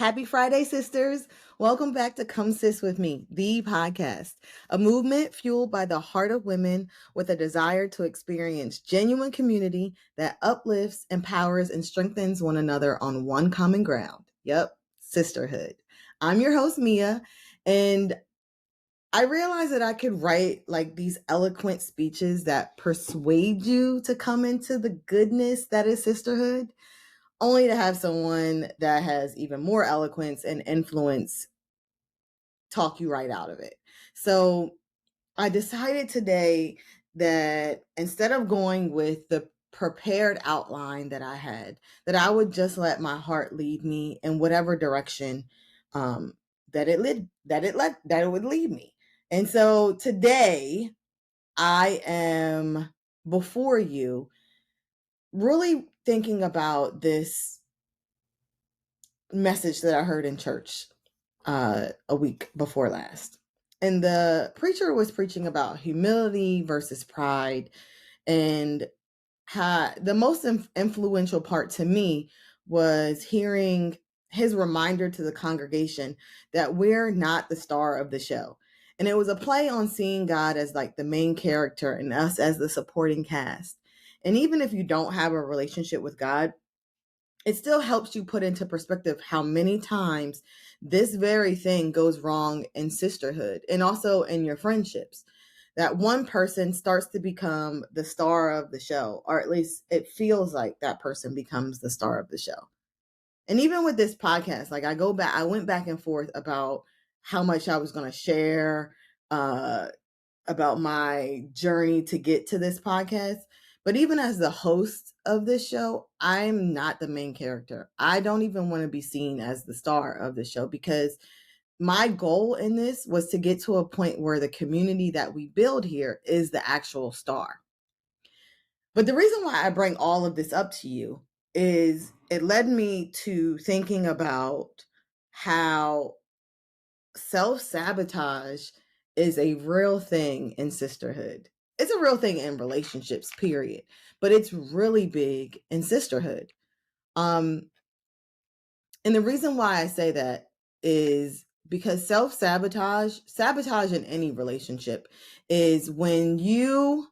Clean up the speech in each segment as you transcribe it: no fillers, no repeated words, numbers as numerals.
Happy Friday, sisters. Welcome back to Come Sis with me, the podcast, a movement fueled by the heart of women with a desire to experience genuine community that uplifts, empowers, and strengthens one another on one common ground. Yep, sisterhood. I'm your host, Mia, and I realized that I could write like these eloquent speeches that persuade you to come into the goodness that is sisterhood, only to have someone that has even more eloquence and influence talk you right out of it. So I decided today that instead of going with the prepared outline that I had, that I would just let my heart lead me in whatever direction that it would lead me. And so today I am before you really thinking about this message that I heard in church a week before last. And the preacher was preaching about humility versus pride. And the most influential part to me was hearing his reminder to the congregation that we're not the star of the show. And it was a play on seeing God as like the main character and us as the supporting cast. And even if you don't have a relationship with God, it still helps you put into perspective how many times this very thing goes wrong in sisterhood and also in your friendships. That one person starts to become the star of the show, or at least it feels like that person becomes the star of the show. And even with this podcast, like I went back and forth about how much I was going to share about my journey to get to this podcast. But even as the host of this show, I'm not the main character. I don't even want to be seen as the star of the show because my goal in this was to get to a point where the community that we build here is the actual star. But the reason why I bring all of this up to you is it led me to thinking about how self-sabotage is a real thing in sisterhood. It's a real thing in relationships, period. But it's really big in sisterhood. And the reason why I say that is because sabotage in any relationship is when you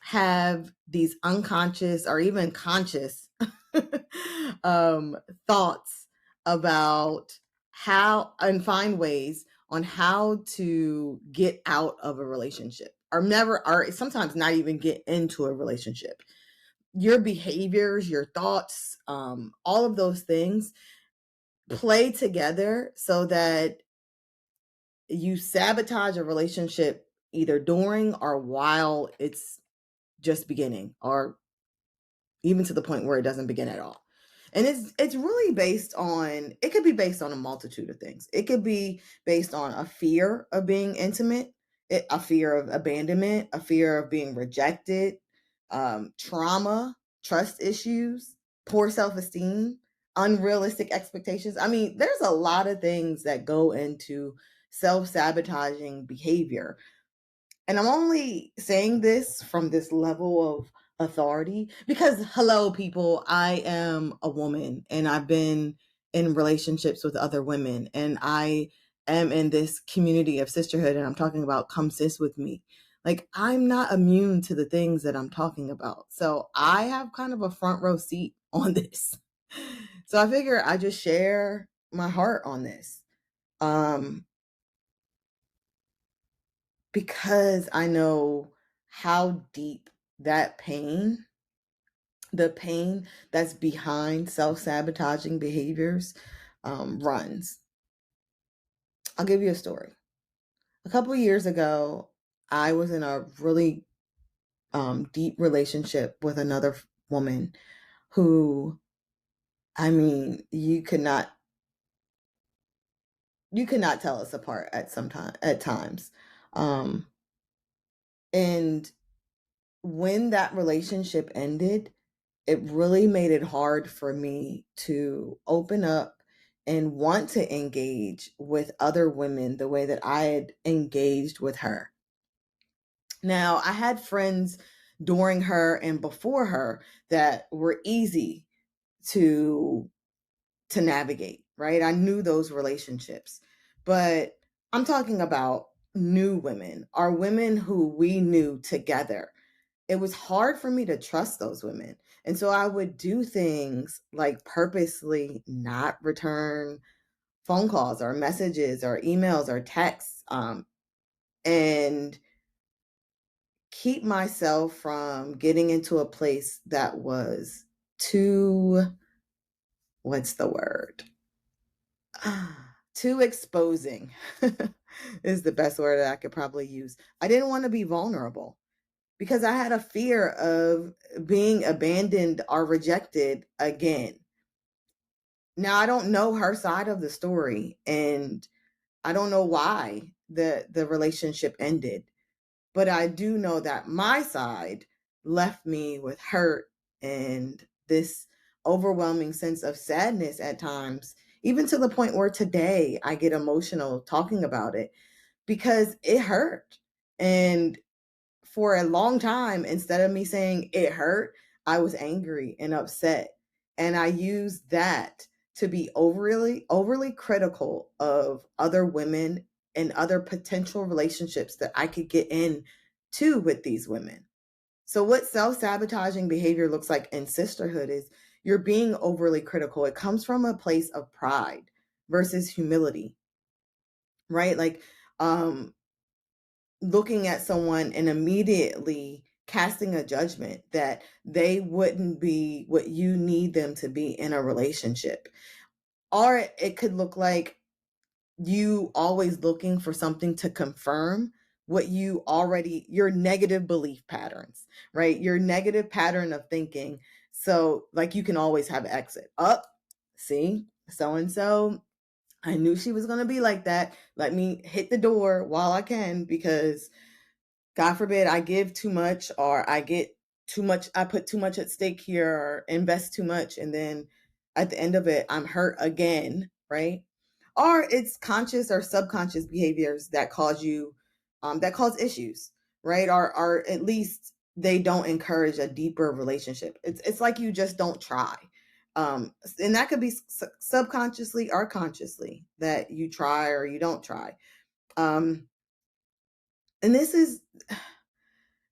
have these unconscious or even conscious thoughts about how and find ways on how to get out of a relationship or sometimes not even get into a relationship. Your behaviors, your thoughts, all of those things play together so that you sabotage a relationship either during or while it's just beginning, or even to the point where it doesn't begin at all. And it's really based on, it could be based on a multitude of things. It could be based on a fear of being intimate, a fear of abandonment, a fear of being rejected, trauma, trust issues, poor self-esteem, unrealistic expectations. I mean, there's a lot of things that go into self-sabotaging behavior. And I'm only saying this from this level of authority because, hello, people, I am a woman and I've been in relationships with other women, and I am in this community of sisterhood, and I'm talking about Come Sis with me. Like, I'm not immune to the things that I'm talking about. So I have kind of a front row seat on this. So I figure I just share my heart on this. Because I know how deep that pain, the pain that's behind self-sabotaging behaviors, runs. I'll give you a story. A couple of years ago, I was in a really deep relationship with another woman who, I mean, you could not tell us apart at times. And when that relationship ended, it really made it hard for me to open up and want to engage with other women the way that I had engaged with her. Now, I had friends during her and before her that were easy to navigate. right? I knew those relationships. But I'm talking about new women, are women who we knew together. It was hard for me to trust those women. And so I would do things like purposely not return phone calls or messages or emails or texts, and keep myself from getting into a place that was too, what's the word? Too exposing is the best word that I could probably use. I didn't want to be vulnerable because I had a fear of being abandoned or rejected again. Now, I don't know her side of the story, and I don't know why the relationship ended, but I do know that my side left me with hurt and this overwhelming sense of sadness at times, even to the point where today I get emotional talking about it because it hurt. And for a long time, instead of me saying it hurt, I was angry and upset. And I used that to be overly critical of other women and other potential relationships that I could get into with these women. So what self-sabotaging behavior looks like in sisterhood is you're being overly critical. It comes from a place of pride versus humility, right? Like looking at someone and immediately casting a judgment that they wouldn't be what you need them to be in a relationship. Or it could look like you always looking for something to confirm what you already, your negative belief patterns, right? Your negative pattern of thinking. So like you can always have exit. Up, see, so-and-so, I knew she was going to be like that. Let me hit the door while I can, because God forbid I give too much or I get too much, I put too much at stake here or invest too much. And then at the end of it, I'm hurt again, right? Or it's conscious or subconscious behaviors that cause you, that cause issues, right? Or at least they don't encourage a deeper relationship. It's like you just don't try. And that could be subconsciously or consciously that you try or you don't try. And this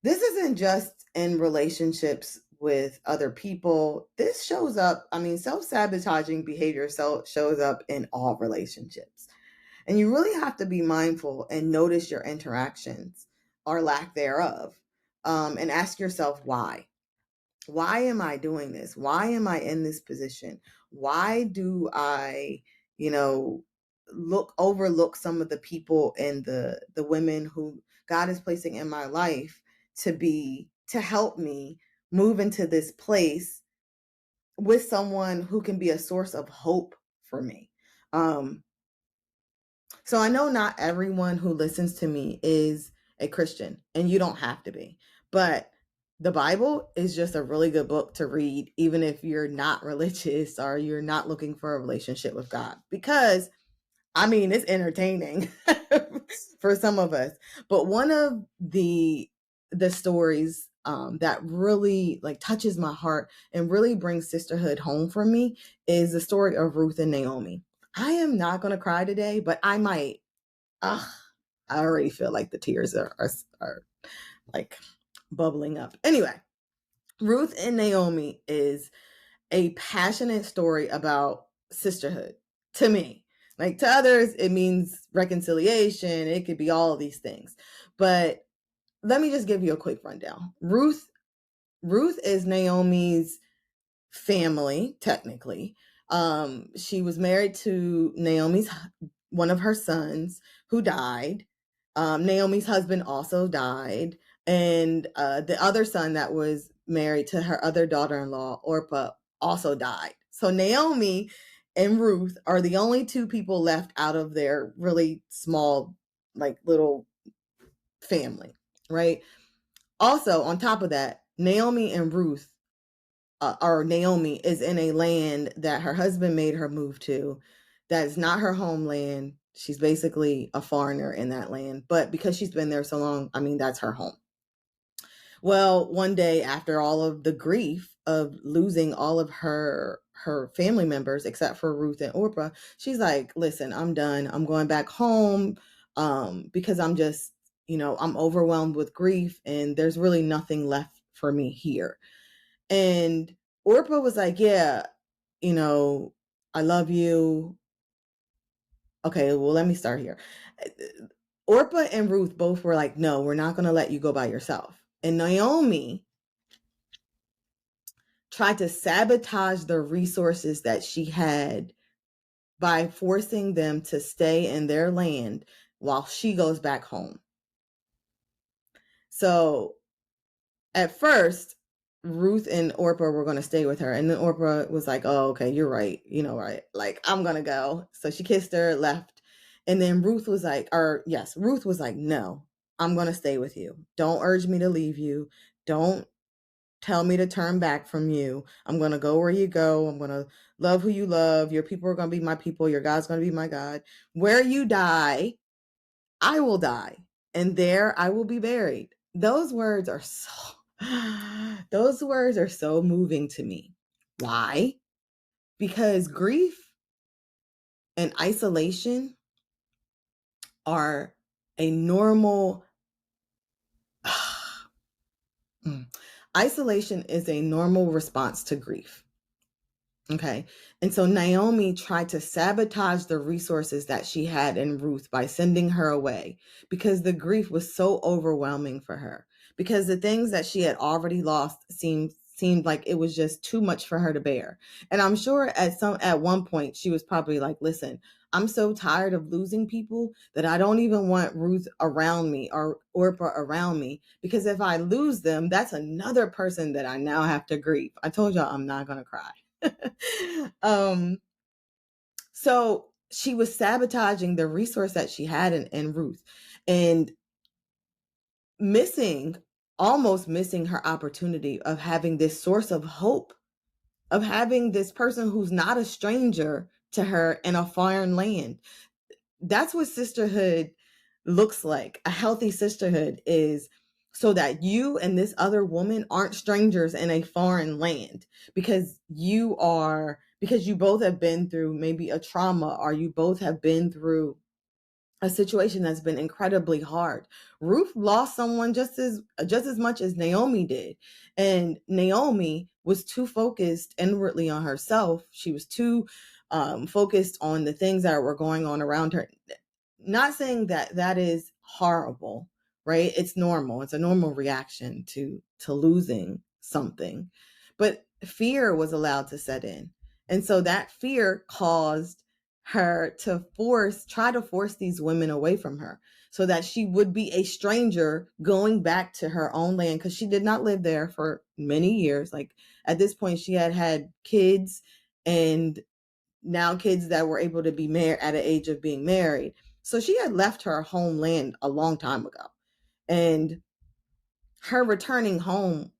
isn't just in relationships with other people. This shows up, I mean, self-sabotaging behavior shows up in all relationships. And you really have to be mindful and notice your interactions or lack thereof, and ask yourself why. Why am I doing this? Why am I in this position? Why do I, you know, overlook some of the people and the women who God is placing in my life to help me move into this place with someone who can be a source of hope for me. So I know not everyone who listens to me is a Christian, and you don't have to be. But the Bible is just a really good book to read, even if you're not religious or you're not looking for a relationship with God, because I mean, it's entertaining for some of us. But one of the stories that really like touches my heart and really brings sisterhood home for me is the story of Ruth and Naomi. I am not going to cry today, but I might. Ugh, I already feel like the tears are like bubbling up. Anyway, Ruth and Naomi is a passionate story about sisterhood to me. Like to others, it means reconciliation. It could be all of these things. But let me just give you a quick rundown. Ruth is Naomi's family, technically. She was married to Naomi's one of her sons who died. Naomi's husband also died, and the other son that was married to her other daughter-in-law, Orpah, also died. So Naomi and Ruth are the only two people left out of their really small, like little family, right? Also, on top of that, Naomi and Ruth or Naomi is in a land that her husband made her move to. That is not her homeland. She's basically a foreigner in that land. But because she's been there so long, I mean, that's her home. Well, one day after all of the grief of losing all of her family members, except for Ruth and Orpah. She's like, listen, I'm done. I'm going back home because I'm just, I'm overwhelmed with grief and there's really nothing left for me here. And Orpah was like, yeah, I love you. Okay, well, let me start here. Orpah and Ruth both were like, no, we're not going to let you go by yourself. And Naomi tried to sabotage the resources that she had by forcing them to stay in their land while she goes back home. So at first, Ruth and Orpah were going to stay with her. And then Orpah was like, oh, okay, you're right. Right. Like, I'm going to go. So she kissed her, left. And then Ruth was like, no, I'm going to stay with you. Don't urge me to leave you. Don't tell me to turn back from you. I'm going to go where you go. I'm going to love who you love. Your people are going to be my people. Your God's going to be my God. Where you die, I will die. And there I will be buried. Those words are so moving to me. Why? Because grief and isolation are a normal isolation is a normal response to grief. Okay. And so Naomi tried to sabotage the resources that she had in Ruth by sending her away because the grief was so overwhelming for her, because the things that she had already lost seemed like it was just too much for her to bear. And I'm sure at one point she was probably like, listen, I'm so tired of losing people that I don't even want Ruth around me or Orpah around me, because if I lose them, that's another person that I now have to grieve. I told y'all I'm not going to cry. So she was sabotaging the resource that she had in Ruth, and almost missing her opportunity of having this source of hope, of having this person who's not a stranger to her in a foreign land. That's what sisterhood looks like. A healthy sisterhood is so that you and this other woman aren't strangers in a foreign land, because you both have been through maybe a trauma, or you both have been through a situation that's been incredibly hard. Ruth lost someone just as much as Naomi did. And Naomi was too focused inwardly on herself. She was too focused on the things that were going on around her. Not saying that is horrible, right? It's normal. It's a normal reaction to losing something. But fear was allowed to set in. And so that fear caused her to try to force these women away from her, so that she would be a stranger going back to her own land, because she did not live there for many years. Like, at this point, she had kids, and now kids that were able to be married at an age of being married. So she had left her homeland a long time ago, and her returning home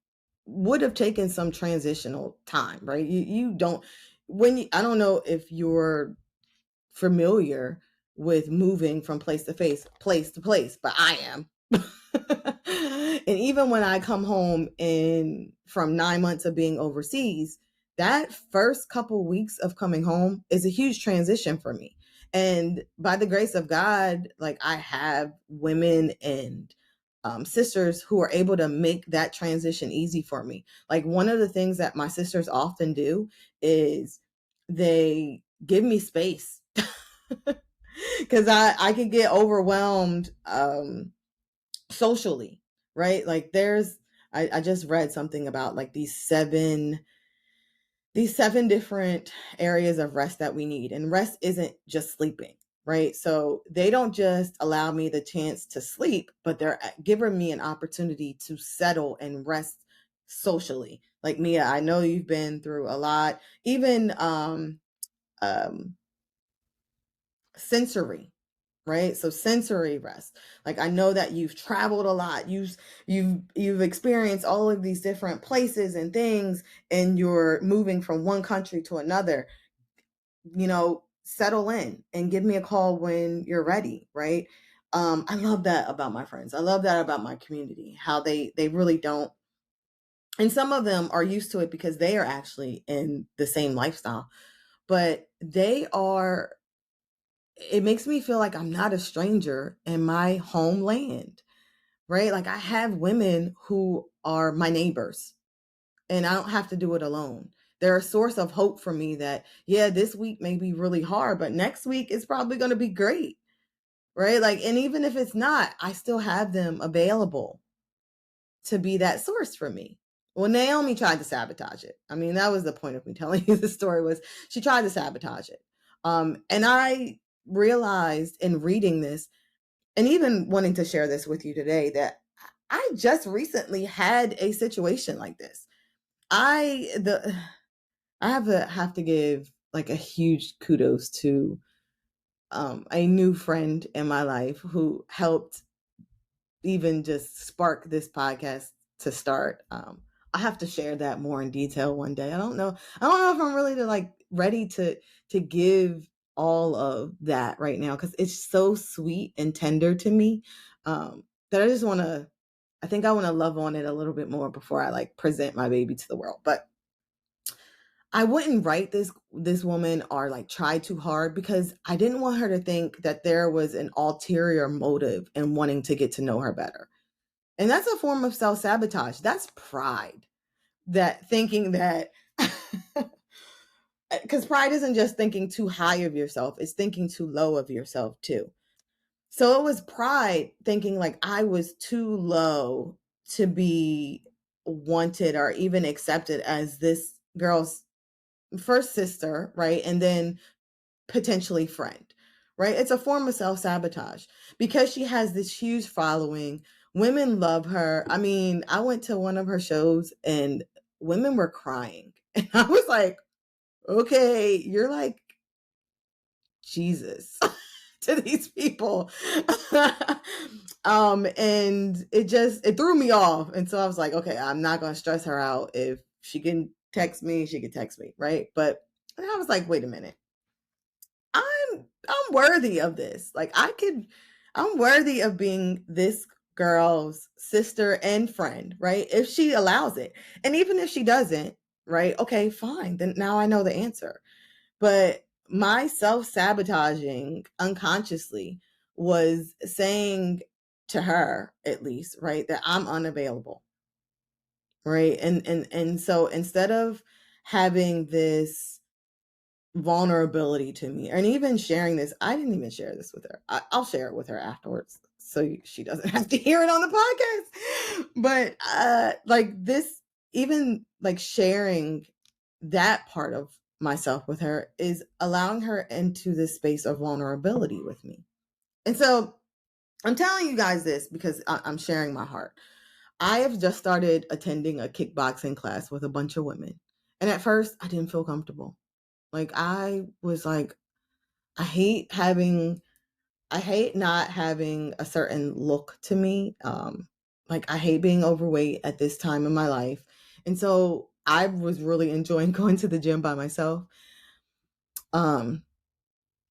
would have taken some transitional time, right? I don't know if you're familiar with moving from place to place, but I am. And even when I come home from 9 months of being overseas, that first couple weeks of coming home is a huge transition for me. And by the grace of God, like, I have women and sisters who are able to make that transition easy for me. Like, one of the things that my sisters often do is they give me space, because I can get overwhelmed socially, right? Like, I just read something about like these seven different areas of rest that we need. And rest isn't just sleeping, right? So they don't just allow me the chance to sleep, but they're giving me an opportunity to settle and rest socially. Like, Mia, I know you've been through a lot, even sensory, right? So sensory rest. Like, I know that you've traveled a lot. You've experienced all of these different places and things, and you're moving from one country to another. Settle in and give me a call when you're ready, right? I love that about my friends. I love that about my community, how they really don't And some of them are used to it because they are actually in the same lifestyle. But it makes me feel like I'm not a stranger in my homeland, right? Like I have women who are my neighbors and I don't have to do it alone. They're a source of hope for me that, yeah, this week may be really hard, but next week it's probably going to be great, right? Like, and even if it's not, I still have them available to be that source for me. Well, Naomi tried to sabotage it. I mean, that was the point of me telling you the story, was she tried to sabotage it. And I realized in reading this and even wanting to share this with you today that I just recently had a situation like this. I have to give like a huge kudos to a new friend in my life who helped even just spark this podcast to start. I have to share that more in detail one day. I don't know if I'm really ready to give all of that right now, because it's so sweet and tender to me, that I think I want to love on it a little bit more before I like present my baby to the world. But I wouldn't write this woman or like try too hard, because I didn't want her to think that there was an ulterior motive in wanting to get to know her better. And that's a form of self-sabotage. That's pride. That thinking that, because pride isn't just thinking too high of yourself, it's thinking too low of yourself too. So it was pride thinking like I was too low to be wanted or even accepted as this girl's first sister, right? And then potentially friend, right? It's a form of self-sabotage because she has this huge following. Women love her. I mean, I went to one of her shows and women were crying. And I was like, okay, you're like Jesus to these people. And it threw me off. And so I was like, okay, I'm not gonna stress her out. If she can text me, she can text me, right? But and I was like, wait a minute. I'm worthy of this. I'm worthy of being this girl's sister and friend, right? If she allows it. And even if she doesn't, right? Okay, fine. Then now I know the answer. But my self-sabotaging unconsciously was saying to her, at least, right, that I'm unavailable. Right. And so instead of having this vulnerability to me, and even sharing this, I didn't even share this with her. I'll share it with her afterwards so she doesn't have to hear it on the podcast. But like this, even like sharing that part of myself with her is allowing her into this space of vulnerability with me. And so I'm telling you guys this because I'm sharing my heart. I have just started attending a kickboxing class with a bunch of women, and at first I didn't feel comfortable. Like I was like, I hate not having a certain look to me. Like I hate being overweight at this time in my life. And so I was really enjoying going to the gym by myself. Um,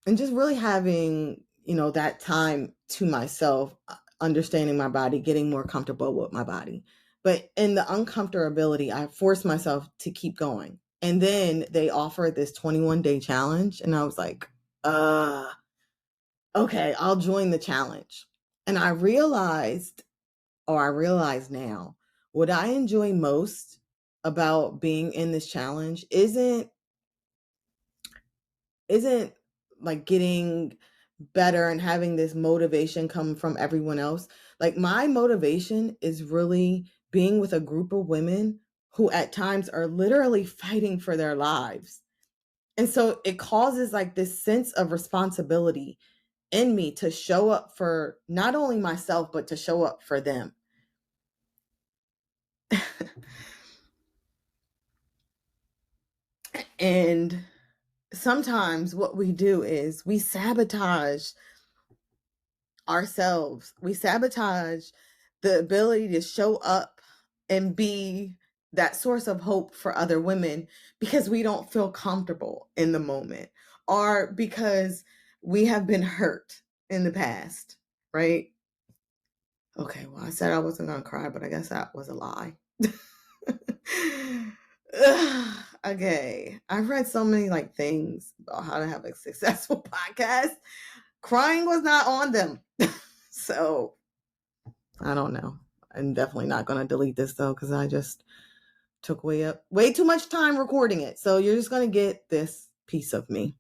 and just really having, that time to myself, understanding my body, getting more comfortable with my body. But in the uncomfortability, I forced myself to keep going. And then they offered this 21-day challenge. And I was like, okay, I'll join the challenge. And I realize now, what I enjoy most about being in this challenge isn't like getting better and having this motivation come from everyone else. Like my motivation is really being with a group of women who at times are literally fighting for their lives. And so it causes like this sense of responsibility in me to show up for not only myself, but to show up for them. And sometimes what we do is we sabotage ourselves. We sabotage the ability to show up and be that source of hope for other women because we don't feel comfortable in the moment, or because we have been hurt in the past, right? Okay, well, I said I wasn't going to cry, but I guess that was a lie. Okay, I've read so many like things about how to have a successful podcast. Crying was not on them. So I don't know. I'm definitely not going to delete this though, because I just took way too much time recording it. So you're just going to get this piece of me.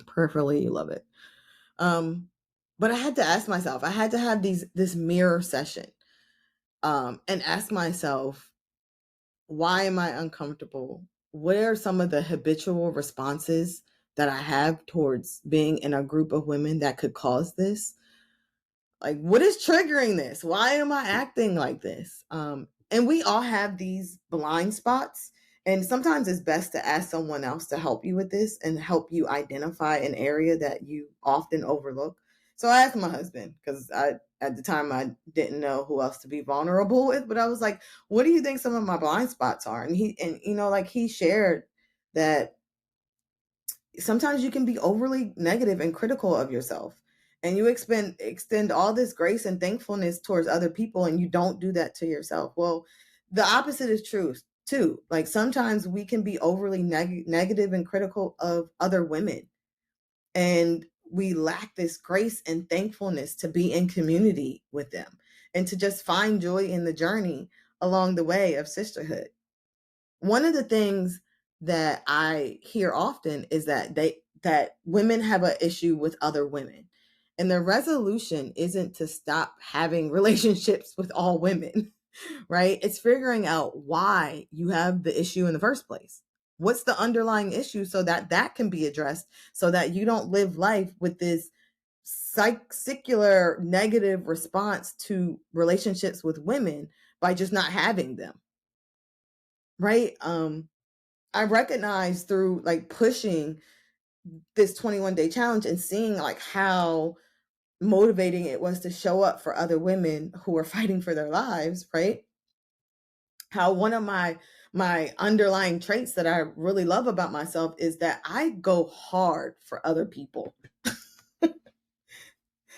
Preferably you love it. But I had to ask myself, I had to have this mirror session, and ask myself, why am I uncomfortable? What are some of the habitual responses that I have towards being in a group of women that could cause this? Like, what is triggering this? Why am I acting like this? And we all have these blind spots. And sometimes it's best to ask someone else to help you with this and help you identify an area that you often overlook. So I asked my husband, because at the time I didn't know who else to be vulnerable with, but I was like, what do you think some of my blind spots are? And he shared that sometimes you can be overly negative and critical of yourself, and you extend all this grace and thankfulness towards other people, and you don't do that to yourself. Well, the opposite is true too. Like, sometimes we can be overly negative and critical of other women, and we lack this grace and thankfulness to be in community with them and to just find joy in the journey along the way of sisterhood. One of the things that I hear often is that women have an issue with other women. And the resolution isn't to stop having relationships with all women, right? It's figuring out why you have the issue in the first place. What's the underlying issue, so that can be addressed, so that you don't live life with this secular negative response to relationships with women by just not having them, right? I recognize through like pushing this 21-day challenge and seeing like how motivating it was to show up for other women who are fighting for their lives, right? How one of my underlying traits that I really love about myself is that I go hard for other people.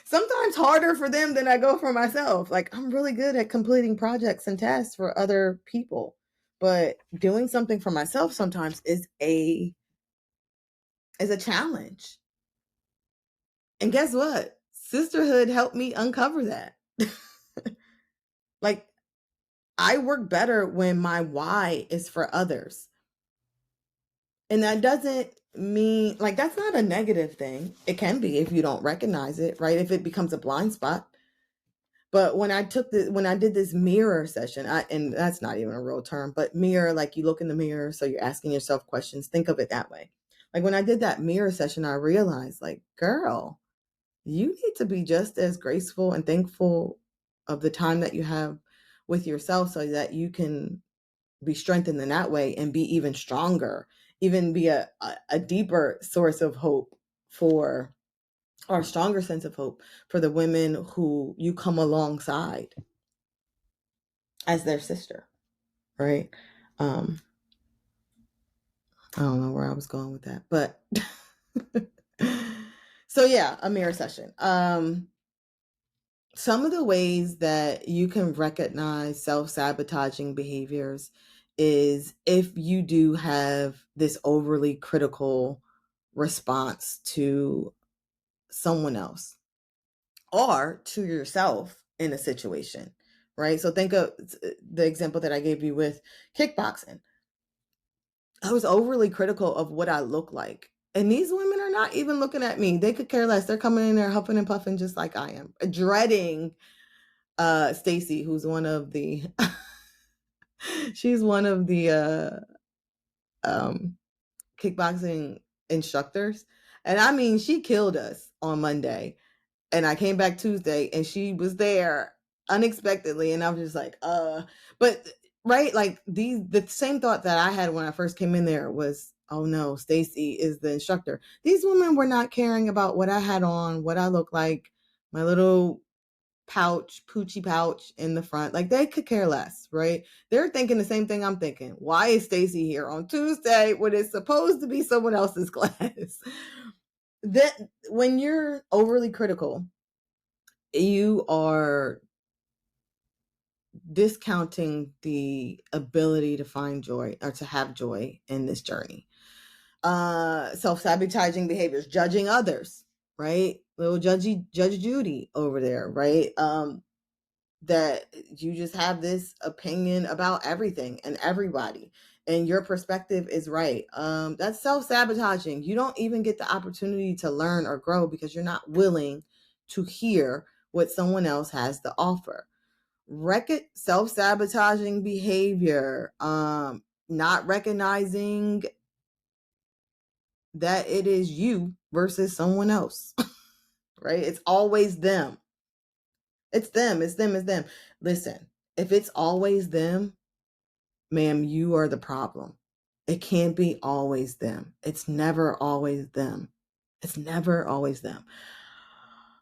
Sometimes harder for them than I go for myself. Like, I'm really good at completing projects and tasks for other people, but doing something for myself sometimes is a challenge. And guess what? Sisterhood helped me uncover that. Like, I work better when my why is for others. And that doesn't mean, like, that's not a negative thing. It can be if you don't recognize it, right? If it becomes a blind spot. But when I did this mirror session, and that's not even a real term, but mirror, like you look in the mirror, so you're asking yourself questions. Think of it that way. Like, when I did that mirror session, I realized, like, girl, you need to be just as graceful and thankful of the time that you have with yourself, so that you can be strengthened in that way and be even stronger, even be a deeper source of hope for, or a stronger sense of hope for the women who you come alongside as their sister, right? I don't know where I was going with that, but so yeah, a mirror session. Some of the ways that you can recognize self-sabotaging behaviors is if you do have this overly critical response to someone else or to yourself in a situation, right? So think of the example that I gave you with kickboxing. I was overly critical of what I look like. And these women are not even looking at me. They could care less. They're coming in there huffing and puffing just like I am, dreading Stacy, who's one of the she's one of the kickboxing instructors. And I mean, she killed us on Monday. And I came back Tuesday and she was there unexpectedly. And I was just like, but right, like the same thought that I had when I first came in there was, oh no, Stacy is the instructor. These women were not caring about what I had on, what I look like, my little poochie pouch in the front. Like, they could care less, right? They're thinking the same thing I'm thinking. Why is Stacy here on Tuesday when it's supposed to be someone else's class? That when you're overly critical, you are discounting the ability to find joy or to have joy in this journey. Self-sabotaging behaviors, judging others, right? Little Judge Judy over there, right? That you just have this opinion about everything and everybody, and your perspective is right. That's self-sabotaging. You don't even get the opportunity to learn or grow because you're not willing to hear what someone else has to offer. Self-sabotaging behavior, not recognizing that it is you versus someone else, right? It's always them. It's them. Listen, if it's always them, ma'am, you are the problem. It can't be always them. It's never always them. It's never always them.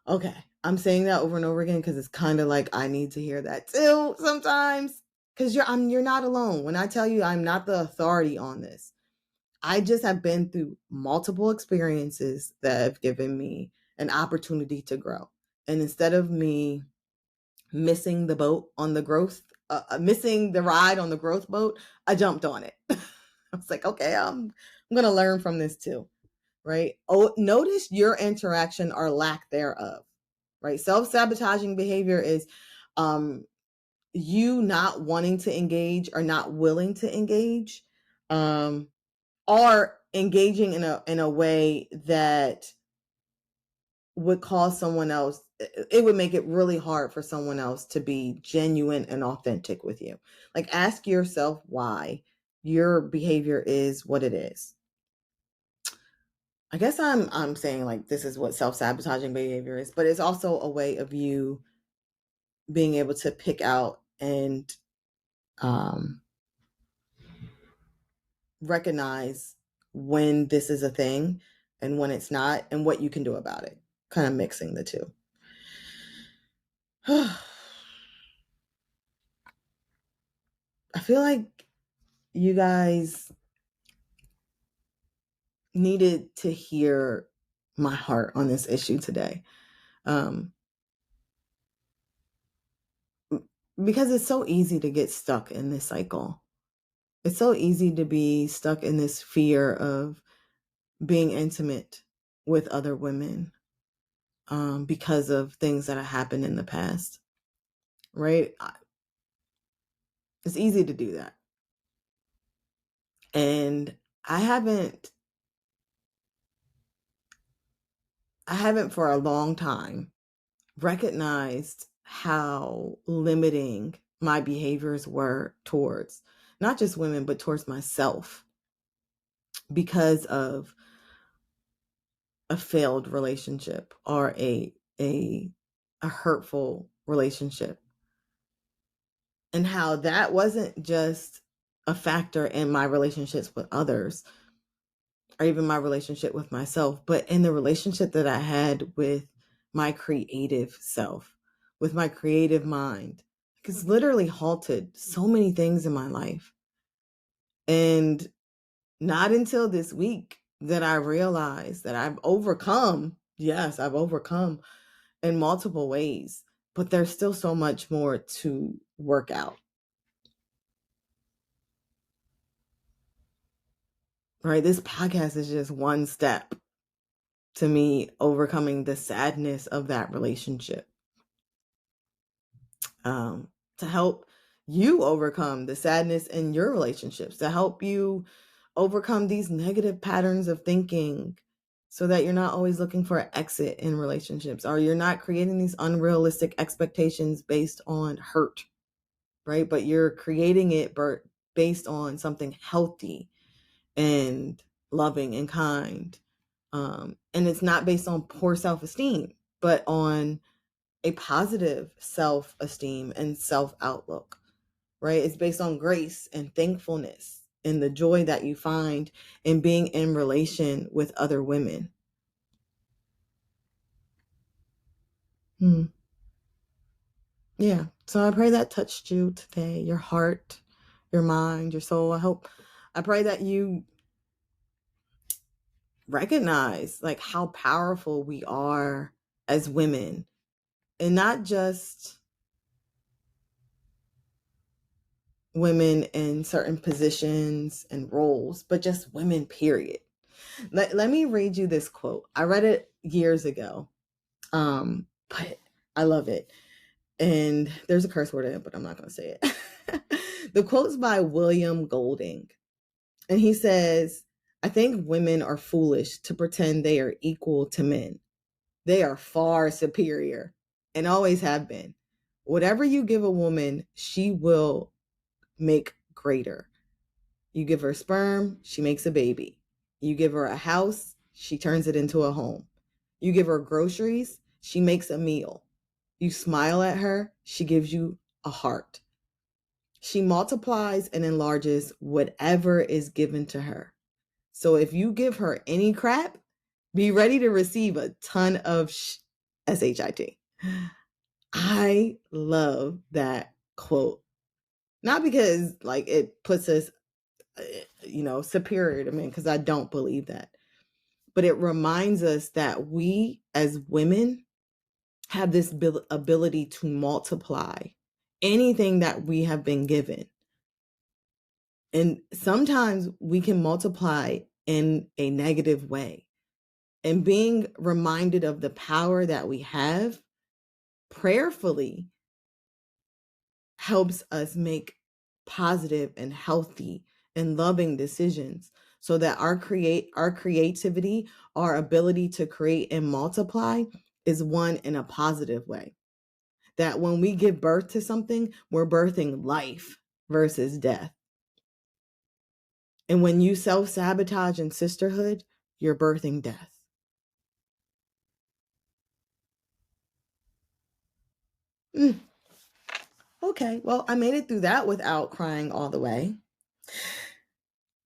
Okay, I'm saying that over and over again because it's kind of like I need to hear that too sometimes. Because you're not alone. When I tell you I'm not the authority on this, I just have been through multiple experiences that have given me an opportunity to grow. And instead of me missing the boat on the growth, missing the ride on the growth boat, I jumped on it. I was like, okay, I'm going to learn from this too, right? Oh, notice your interaction or lack thereof, right? Self-sabotaging behavior is you not wanting to engage or not willing to engage, or engaging in a way that would cause someone else, it would make it really hard for someone else to be genuine and authentic with you. Like, ask yourself why your behavior is what it is. I guess I'm saying like this is what self-sabotaging behavior is, but it's also a way of you being able to pick out and recognize when this is a thing and when it's not, and what you can do about it. Kind of mixing the two. I feel like you guys needed to hear my heart on this issue today. Because it's so easy to get stuck in this cycle. It's so easy to be stuck in this fear of being intimate with other women because of things that have happened in the past, right? It's easy to do that. And I haven't for a long time recognized how limiting my behaviors were towards not just women, but towards myself because of a failed relationship or a hurtful relationship. And how that wasn't just a factor in my relationships with others or even my relationship with myself, but in the relationship that I had with my creative self, with my creative mind. It's literally halted so many things in my life. And not until this week that I realized that I've overcome. Yes, I've overcome in multiple ways, but there's still so much more to work out. Right? This podcast is just one step to me overcoming the sadness of that relationship. To help you overcome the sadness in your relationships, to help you overcome these negative patterns of thinking so that you're not always looking for an exit in relationships, or you're not creating these unrealistic expectations based on hurt, right? But you're creating it based on something healthy and loving and kind. And it's not based on poor self-esteem, but on a positive self-esteem and self-outlook, right? It's based on grace and thankfulness and the joy that you find in being in relation with other women. Yeah. So I pray that touched you today, your heart, your mind, your soul. I pray that you recognize like how powerful we are as women, and not just women in certain positions and roles, but just women, period. Let me read you this quote. I read it years ago, but I love it. And there's a curse word in it, but I'm not going to say it. The quote's by William Golding. And he says, I think women are foolish to pretend they are equal to men. They are far superior and always have been. Whatever you give a woman, she will make greater. You give her sperm, she makes a baby. You give her a house, she turns it into a home. You give her groceries, she makes a meal. You smile at her, she gives you a heart. She multiplies and enlarges whatever is given to her. So if you give her any crap, be ready to receive a ton of SHIT. I love that quote. Not because like it puts us, superior to men, because I don't believe that. But it reminds us that we as women have this ability to multiply anything that we have been given. And sometimes we can multiply in a negative way. And being reminded of the power that we have prayerfully helps us make positive and healthy and loving decisions, so that our creativity, our ability to create and multiply is one in a positive way. That when we give birth to something, we're birthing life versus death. And when you self-sabotage in sisterhood, you're birthing death. Okay, well, I made it through that without crying all the way.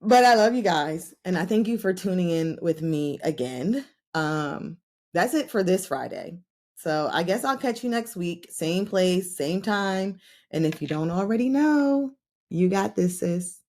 But I love you guys, and I thank you for tuning in with me again. That's it for this Friday. So I guess I'll catch you next week. Same place, same time. And if you don't already know, you got this, sis.